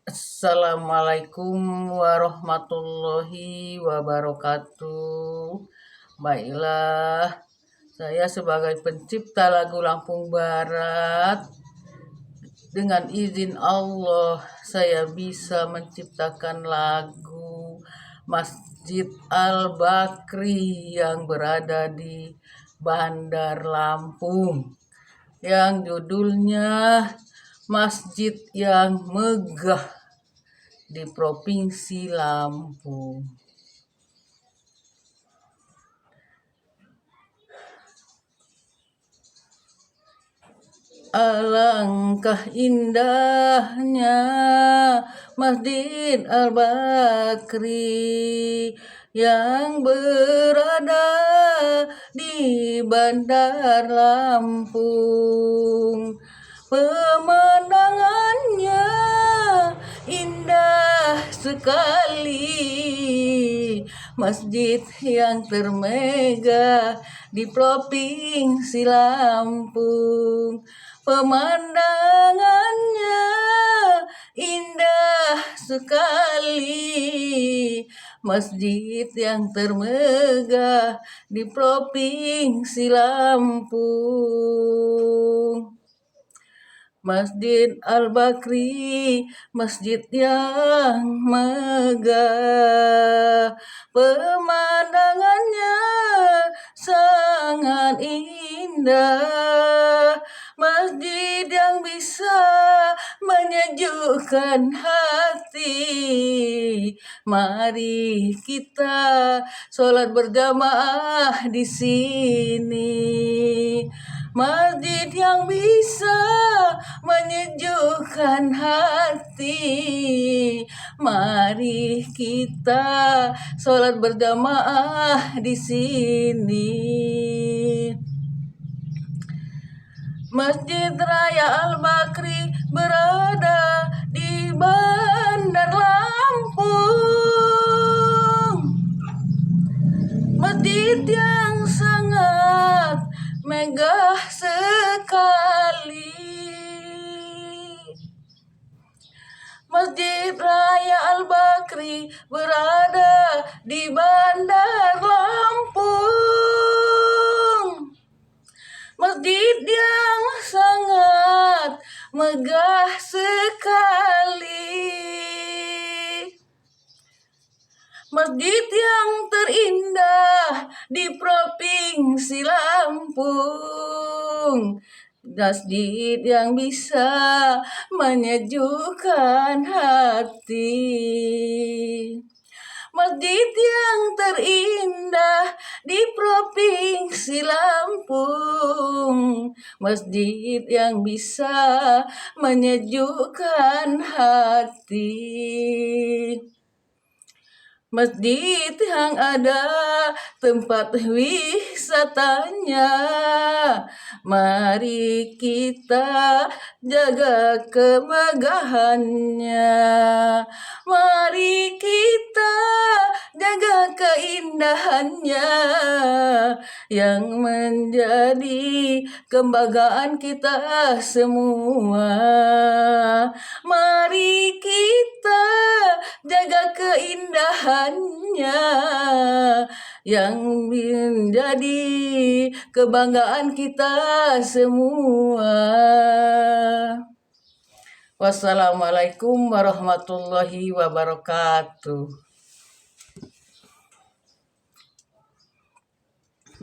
Assalamualaikum warahmatullahi wabarakatuh. Baiklah, saya sebagai pencipta lagu Lampung Barat, dengan izin Allah saya bisa menciptakan lagu Masjid Al-Bakri yang berada di Bandar Lampung, yang judulnya Masjid yang Megah di Provinsi Lampung. Alangkah indahnya Masjid Al-Bakri yang berada di Bandar Lampung. Pemandangannya indah sekali, masjid yang termegah di Provinsi Lampung. Pemandangannya indah sekali, masjid yang termegah di Provinsi Lampung. Masjid Al-Bakri, masjid yang megah, pemandangannya sangat indah, masjid yang bisa menyejukkan hati. Mari kita sholat berjamaah di sini. Masjid yang bisa menyejukkan hati. Mari kita sholat berjamaah di sini. Masjid Raya Al-Bakri berada di Bandar Lampung. Masjid yang sangat megah sekali. Masjid Raya Al-Bakri berada di Bandar Lampung. Masjid yang sangat megah sekali. Masjid yang terindah di Provinsi Lampung. Masjid yang bisa menyejukkan hati. Masjid yang terindah di Provinsi Lampung. Masjid yang bisa menyejukkan hati. Masjid yang ada tempat wisatanya. Mari kita jaga kemegahannya. Mari kita jaga keindahannya, yang menjadi kebanggaan kita semua. Mari kita jaga keindahannya, yang menjadi kebanggaan kita semua. Wassalamualaikum warahmatullahi wabarakatuh.